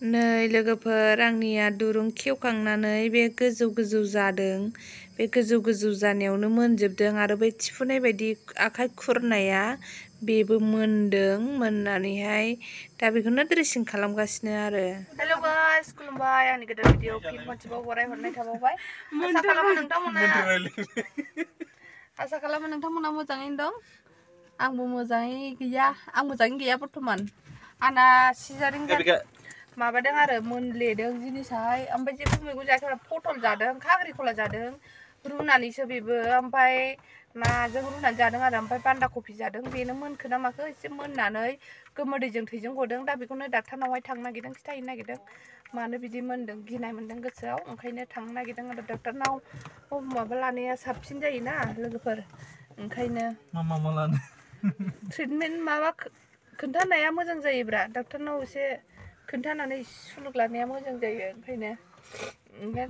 नै लोगोफोर आंनिया दुरुं खेवखांनानै बे गोजौ गोजौ जादों। बे गोजौ गोजौ जानायावनो मोनजोबदों आरो बै थिफुनाय बायदि आखाइ खुरनाया बेबो मोनदों। मोननानैहाय दा बेखौनो ड्रेसिं खालामगासिनो आरो। हेल' गाइस, खुलुमबाय। आंनि गोदान भिडिअ फिन खनसेबाव बरायहरनाय थाबावबाय। आसा खालामो नोंथांमोना मोजाङैनो दं। आंबो मोजाङै गैया। आं मोजाङै गैया बर्थमान। आंना सिजारिं माबादों आरो मोनलेदों जिनिसाहाय। ओमफ्राय जेबो मैगं जायाखै। पटल जादों, खांख्रिखला जादों, रुनानैसो बेबो। ओमफ्राय नाजों रुनानै जादों आरो। ओमफ्राय बान्दा कफि जादों। बेनो मोनखो ना माखो एसे मोननानै गोमोदैजों थैजों गदों। दा बेखौनो डाक्टारनावहाय थांनो नागिरदों, खिथाहैनो नागिरदों। मानो बिदि मोनदों, गिनाय मोनदों गोसोआव। ओंखायनो थांनो नागिरदों आरो डाक्टारनाव। माबा लानाया साबसिन जायोना लोगोफोर। ओंखायनो मा लानो ट्रिटमेन्ट माबा खोन्थानाया मोजां जायोब्रा। डाक्टारनाव एसे खोन्थानानै सुलुग लानाया मोजां जायो। ओंखायनो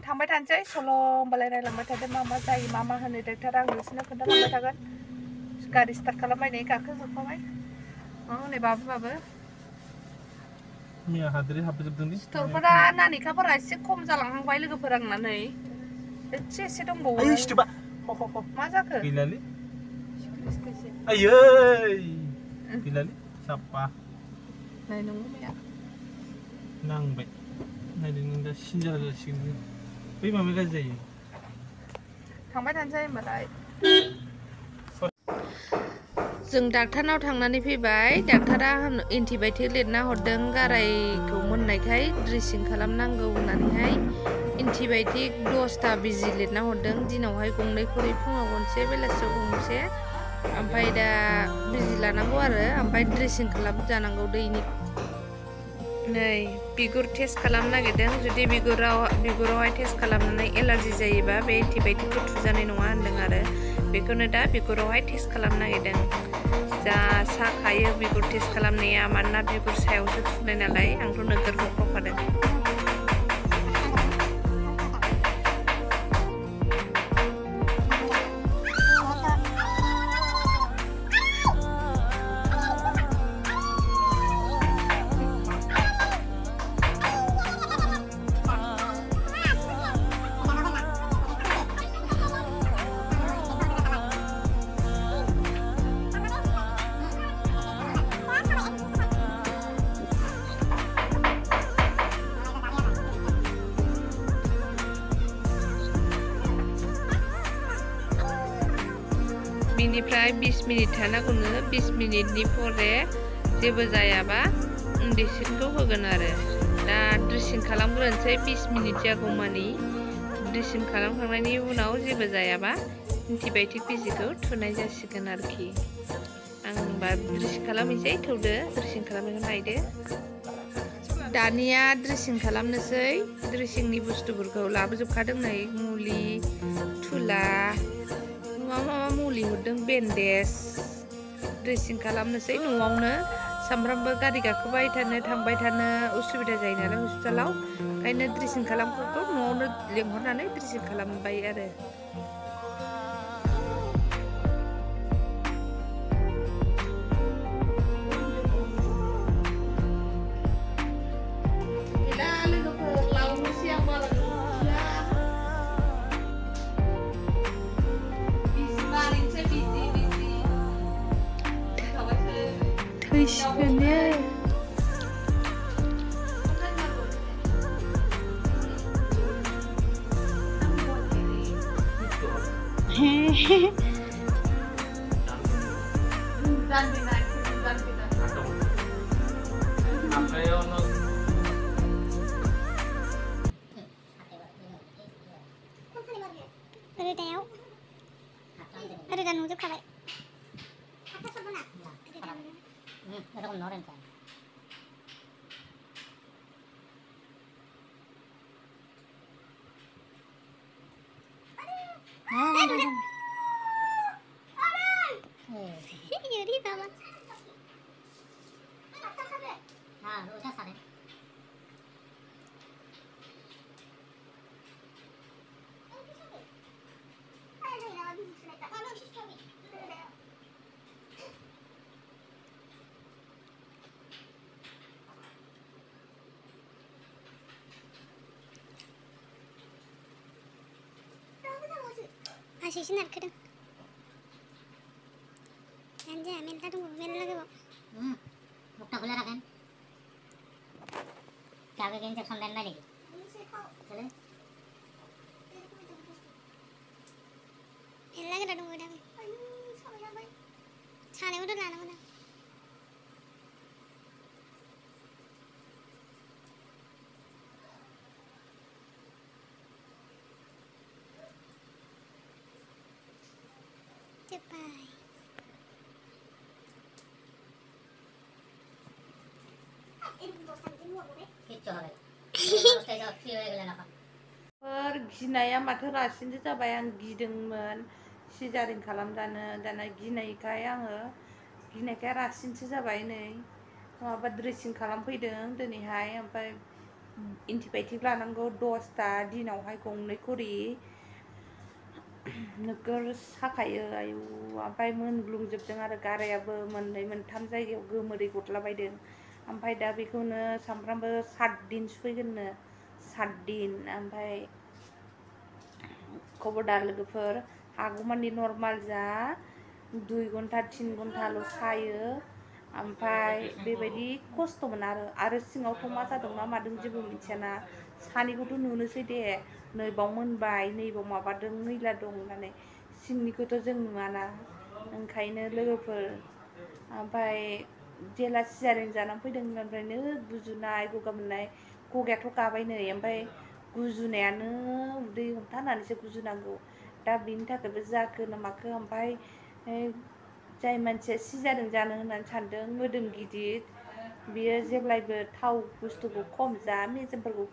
थांबाय थानोसै। सल' होमबालाय रायलांबाय थादो मा मा जायो, मा मा होनो डाक्टारा। आं नोंसोरनो खोन्थालांबाय थागोन। गारि स्टार्ट खालामबायनै गाखोजोबखाबाय। हनै बाबु मैया हाद्रि हाबजोबदोंलै सिथरफोरा नानिखाफोरा एसे खम जालांहांबाय लोगोफोर आंना नै एसे दंबावो। मा जाखो? गैलालै आयै गैलालै साफा नाय नोंबो मैया नांबाय। नायदो नों दा सिन जालाग जासिगोन। बै माबाया गाज्रि जायो। थांबाय थानोसै होमबालाय। जों डाक्टारनाव थांनानै फैबाय। डाक्टारा एन्टिबायटिक लिरना हरदों गारायखौ मोननायखाय ड्रेसिं खालामनांगौ होननानैहाय एन्टिबायटिक 10टा बिजि लिरना हरदों। दिनावहाय गंनै खरै, फुङाव गंसे, बेलासियाव गंसे। ओमफ्राय दा बिजि लानांगौ आरो। ओमफ्राय ड्रेसिं खालामजानांगौ दैनि। नै बिगुर टेस्ट खालामनो नागिरदों। जुदि बिगुरावहाय टेस्ट खालामनानै एलार्जि जायोबा बे एन्टिबायटिकखौ थुजानाय नङा होनदों आरो। बेखौनो दा बिगुरावहाय टेस्ट खालामनो नागिरदों। जा साखायो बिगुर टेस्ट खालामनाया। मानोना बिगुर सायावसो थुनाय नालाय। आंथ' नोगोर हख्रावखादों। बिनिफ्राय 20 मिनिट थानांगौनो। 20 मिनिटनि परे जेबो जायाबा इन्जेक्सनखौ होगोन आरो। दा ड्रेसिं खालामग्रोनोसै 20 मिनिट जागौमानि। ड्रेसिं खालामखांनायनि उनाव जेबो जायाबा एन्टिबायटिक बिजिखौ थुनाय जासिगोन आरोखि। आं होनबा ड्रेसिं खालामहैसै। थौदो ड्रेसिं खालामनायखौ नायदो। दानिया ड्रेसिं खालामनोसै। ड्रेसिंनि बुस्थुफोरखौ लाबोजोबखादों नै। मुलि, थुला, मा मुलि हरदों, बेन्डेज। ड्रेसिं खालामनोसै न'आवनो। सामफ्रामबो गारि गाखोबाय थानो, थांबाय थानो उसुबिदा जायो नालाय हस्पिटालाव। ओंखायनो ड्रेसिं खालामग्राखौ न'आवनो लेंहरनानै ड्रेसिं खालामबाय आरो। रोदा नुजोबखाबाय। लासैसो नारखोदों दानो जाया मेरला दंबावो मेरला गोबाव मुक्ता खुला रखें क्या के इंजेक्शन लेना नहीं चले मेरला गोरा दंबावो दाबो सानायावथ' लानांगौ ना जोब्बाय किच्चो है उससे जो फ्री हो गया ना गिनाया माथो रासिनसो जाबाय आं गिदोंमोन सिजारिन खालामजानो दाना गिनायखाय रासिनसो जाबाय नै माबा ड्रेसिं खालामफैदों दिनैहाय ओमफ्राय एन्टिबायटिक लानांगौ 10टा दिनावहाय गंनै खरि नोगोर साखायो आयु ओमफ्राय मोनग्लुंजोबदों आरो गारायाबो मोननै मोनथाम जायगायाव गोमोदै गदलाबायदों ओमफ्राय दा बेखौनो सामफ्रामबो 7 दिन सुफैगोननो 7 दिन ओमफ्राय खबरदार लोगोफोर हागौमानि नर्माल जा 2 घन्टा 3 घन्टाल' सायो ओमफ्राय बेबायदि खस्थ'मोन आरो सिङावथ' मा जादों मा मादों जेबो मिथियाना सानिखौथ' नुनोसै दे नैबाव मोनबाय नैबाव माबादों मैला दं होननानै सिंनिखौथ' जों नुवाना ओंखायनो लोगोफोर ओमफ्राय जेला सिजारिन जानानै फैदों होननायनिफ्रायनो गुजुनाय गगा मोननाय गगायाथ' गाबाय नै ओमफ्राय गुजुनायानो उदै हमथानानैसो गुजुनांगौ दा बिनि थाखायबो जाखो ना माखो ओमफ्राय जाय मानसिया सिजारिन जानो होननानै सानदों मोदोम गिदिर बियो जेब्लायबो थाव बुस्थुखौ खम जा मेजेमफोरखौ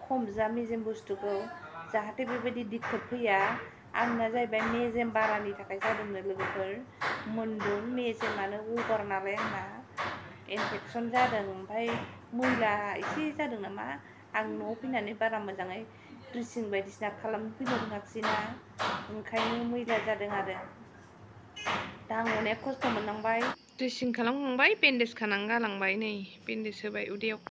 खम जा मेजेम बुस्थुखौ जाहाथे बेबायदि दिक्कत फैया आंना जाहैबाय मेजेम बारानि थाखाय जादोंनो लोगोफोर मोनदों मेजेमानो अभार नालाय आंना इनफेक्सन जादों ओमफ्राय मैला एसे जादों नामा आं न'आव फैनानै बारा मोजाङै ड्रेसिं बायदिसिना खालामफैनो रोङाखिसैना ओंखायनो मैला जादों आरो दा आं अनेक खस्थ' मोननांबाय ड्रेसिं खालामखांबाय बेन्डेज खानानै गालांबाय नै बेन्डेज होबाय उदैयाव